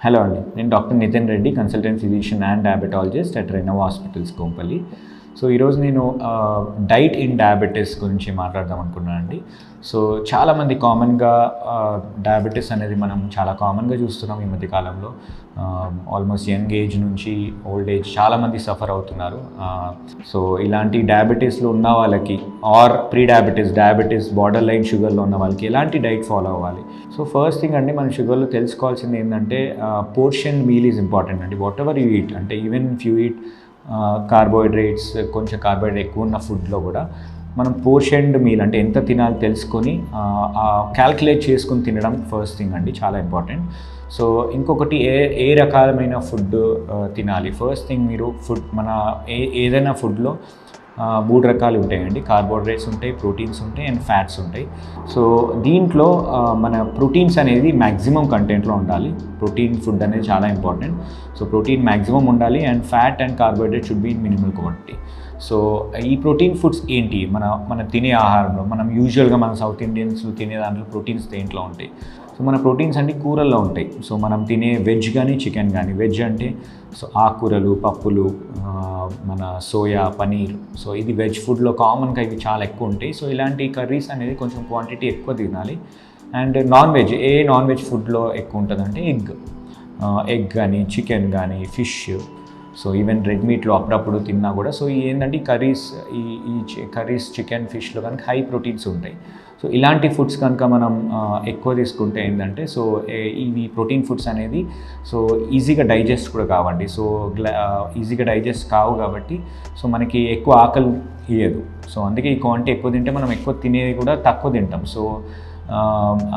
Hello అండి, నేను doctor Nitin Reddy, consultant physician and diabetologist at Renova hospitals Kompally. So ఈరోజు నేను డైట్ ఇన్ డయాబెటీస్ గురించి మాట్లాడదాం అనుకున్నానండి. సో చాలామంది కామన్గా డయాబెటీస్ అనేది మనం చాలా కామన్గా చూస్తున్నాం ఈ మధ్య కాలంలో. ఆల్మోస్ట్ యంగ్ ఏజ్ నుంచి ఓల్డ్ ఏజ్ చాలామంది సఫర్ అవుతున్నారు. సో ఇలాంటి డయాబెటీస్లో ఉన్న వాళ్ళకి or pre diabetes border line షుగర్లో ఉన్న వాళ్ళకి ఎలాంటి డైట్ ఫాలో అవ్వాలి? సో ఫస్ట్ థింగ్ అండి, మన షుగర్లో తెలుసుకోవాల్సింది ఏంటంటే పోర్షన్ మీల్ ఈజ్ ఇంపార్టెంట్ అండి. వాట్ ఎవర్ యూ ఈట్, అంటే even if you eat carbohydrates, కొంచెం కార్బోహైడ్రేట్ ఎక్కువ ఉన్న ఫుడ్లో కూడా మనం పోర్షన్డ్ మీల్ అంటే ఎంత తినాలి తెలుసుకొని క్యాల్కులేట్ చేసుకుని తినడం ఫస్ట్ థింగ్ అండి, చాలా ఇంపార్టెంట్. సో ఇంకొకటి ఏ రకాలమైన ఫుడ్ తినాలి. ఫస్ట్ థింగ్ మీరు ఏదైనా ఫుడ్లో 3 రకాలు ఉంటాయండి. కార్బోహైడ్రేట్స్ ఉంటాయి, ప్రోటీన్స్ ఉంటాయి అండ్ ఫ్యాట్స్ ఉంటాయి. సో దీంట్లో మన ప్రోటీన్స్ అనేది మ్యాక్సిమం కంటెంట్లో ఉండాలి. ప్రోటీన్ ఫుడ్ అనేది చాలా ఇంపార్టెంట్. సో ప్రోటీన్ మ్యాక్సిమం ఉండాలి and fat and carbohydrate should be minimal quantity. So ఈ ప్రోటీన్ ఫుడ్స్ ఏంటి? మన తినే ఆహారంలో మనం యూజువల్గా మన సౌత్ ఇండియన్స్ తినే దాంట్లో ప్రోటీన్స్ దేంట్లో ఉంటాయి? సో మన ప్రోటీన్స్ అంటే కూరల్లో ఉంటాయి. సో మనం తినే వెజ్ కానీ చికెన్ కానీ, వెజ్ అంటే సో ఆకుకూరలు, పప్పులు, మన సోయా, పనీర్. సో ఇది వెజ్ ఫుడ్లో కామన్గా ఇవి చాలా ఎక్కువ ఉంటాయి. సో ఇలాంటి కర్రీస్ అనేది కొంచెం క్వాంటిటీ ఎక్కువ తినాలి. అండ్ నాన్ వెజ్ ఫుడ్లో ఎక్కువ ఉంటుందంటే ఎగ్ కానీ, చికెన్ కానీ, ఫిష్. సో ఈవెన్ రెడ్ మీట్లో అప్పుడప్పుడు తిన్నా కూడా. సో ఏంటంటే కర్రీస్ చికెన్, ఫిష్లో కనుక హై ప్రోటీన్స్ ఉంటాయి. సో ఇలాంటి ఫుడ్స్ కనుక మనం ఎక్కువ తీసుకుంటే ఏంటంటే సో ఇవి ప్రోటీన్ ఫుడ్స్ అనేది సో ఈజీగా డైజెస్ట్ కూడా కావండి. సో ఈజీగా డైజెస్ట్ కావు కాబట్టి సో మనకి ఎక్కువ ఆకలి ఇయ్యదు. సో అందుకే ఈ క్వాంటిటీ ఎక్కువ తింటే మనం ఎక్కువ తినేది కూడా తక్కువ తింటాం. సో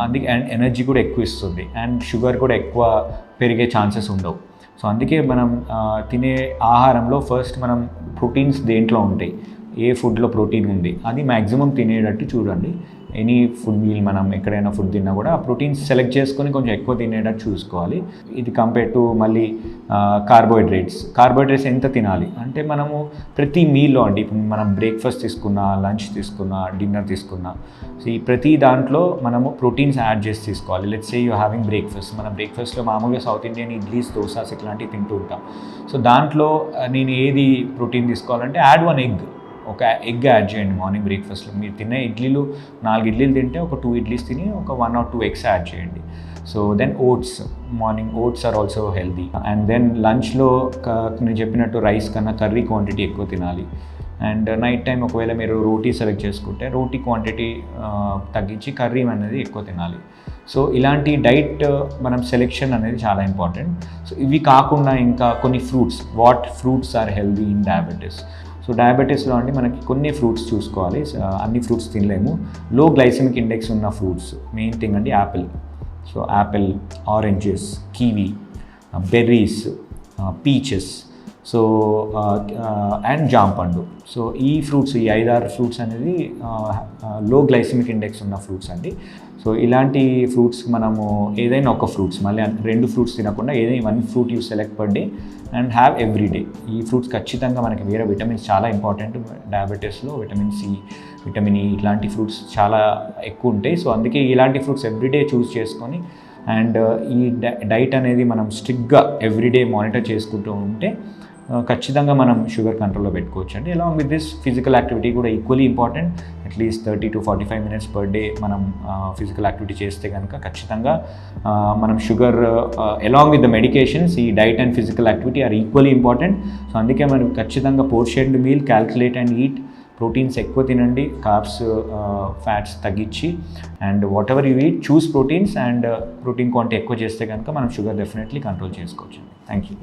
అందుకే ఎనర్జీ కూడా ఎక్కువ ఇస్తుంది అండ్ షుగర్ కూడా ఎక్కువ పెరిగే ఛాన్సెస్ ఉండవు. సో అందుకే మనం తినే ఆహారంలో ఫస్ట్ మనం ప్రోటీన్స్ దేంట్లో ఉంటాయి, ఏ ఫుడ్లో ప్రోటీన్ ఉంది అది మ్యాక్సిమం తినేటట్టు చూడండి. ఎనీ ఫుడ్ మీల్ మనం ఎక్కడైనా ఫుడ్ తిన్నా కూడా ఆ ప్రోటీన్స్ సెలెక్ట్ చేసుకొని కొంచెం ఎక్కువ తినేటట్టు చూసుకోవాలి. ఇది కంపేర్ టు మళ్ళీ కార్బోహైడ్రేట్స్ ఎంత తినాలి అంటే మనము ప్రతి మీల్లో అండి, ఇప్పుడు మనం బ్రేక్ఫాస్ట్ తీసుకున్నా, లంచ్ తీసుకున్నా, డిన్నర్ తీసుకున్నా, సో ఈ ప్రతి దాంట్లో మనము ప్రోటీన్స్ యాడ్ చేసి తీసుకోవాలి. Let's say you having breakfast. మన బ్రేక్ఫాస్ట్లో మామూలుగా సౌత్ ఇండియన్ ఇడ్లీస్, దోసాస్ ఇట్లాంటివి తింటూ ఉంటాం. సో దాంట్లో నేను ఏది ప్రోటీన్ తీసుకోవాలంటే యాడ్ 1 ఎగ్. ఒక ఎగ్ యాడ్ చేయండి మార్నింగ్ బ్రేక్ఫాస్ట్లో. మీరు తినే 4 ఇడ్లీలు తింటే ఒక 2 ఇడ్లీస్ తిని ఒక 1 or 2 eggs యాడ్ చేయండి. So then morning oats are also healthy. And then లంచ్లో నేను చెప్పినట్టు రైస్ కన్నా కర్రీ క్వాంటిటీ ఎక్కువ తినాలి. అండ్ నైట్ టైం ఒకవేళ మీరు రోటీ సెలెక్ట్ చేసుకుంటే రోటీ క్వాంటిటీ తగ్గించి కర్రీ అనేది ఎక్కువ తినాలి. సో ఇలాంటి డైట్ మనం సెలెక్షన్ అనేది చాలా ఇంపార్టెంట్. సో ఇవి కాకుండా ఇంకా కొన్ని what fruits are healthy in diabetes. So డయాబెటీస్లో అండి మనకి కొన్ని ఫ్రూట్స్ చూసుకోవాలి. అన్ని ఫ్రూట్స్ తినలేము. లో గ్లైసెమిక్ ఇండెక్స్ ఉన్న ఫ్రూట్స్ మెయిన్ థింగ్ అండి apple. So apple, oranges, kiwi, berries, peaches, so and జాంపండు. సో ఈ 5-6 ఫ్రూట్స్ అనేది లో గ్లైసెమిక్ ఇండెక్స్ ఉన్న ఫ్రూట్స్ అండి. సో ఇలాంటి ఫ్రూట్స్ మనము ఏదైనా ఒక ఫ్రూట్స్, మళ్ళీ 2 ఫ్రూట్స్ తినకుండా ఏదైనా 1 fruit you select per day and have every day. ఈ ఫ్రూట్స్ ఖచ్చితంగా మనకి వేరే విటమిన్స్ చాలా ఇంపార్టెంట్ డయాబెటీస్లో. విటమిన్ సి, విటమిన్ ఈ ఇట్లాంటి ఫ్రూట్స్ చాలా ఎక్కువ ఉంటాయి. సో అందుకే ఇలాంటి ఫ్రూట్స్ ఎవ్రీడే చూస్ చేసుకొని అండ్ ఈ డైట్ అనేది మనం స్ట్రిక్ట్గా ఎవ్రీడే మానిటర్ చేసుకుంటూ ఉంటే ఖచ్చితంగా మనం షుగర్ కంట్రోల్లో పెట్టుకోవచ్చు అండి. Along with this physical activity కూడా equally important. At least 30 to 45 minutes per day మనం ఫిజికల్ యాక్టివిటీ చేస్తే కనుక ఖచ్చితంగా మనం sugar along with the medications, ఈ diet and physical activity are equally important. So అందుకే మనం ఖచ్చితంగా portioned meal, calculate and eat. Proteins ఎక్కువ తినండి, కార్బ్స్, ఫ్యాట్స్ తగ్గించి and whatever you eat choose proteins and protein quantity ఎక్కువ చేస్తే కనుక మనం షుగర్ డెఫినెట్లీ కంట్రోల్ చేసుకోవచ్చు. Thank you.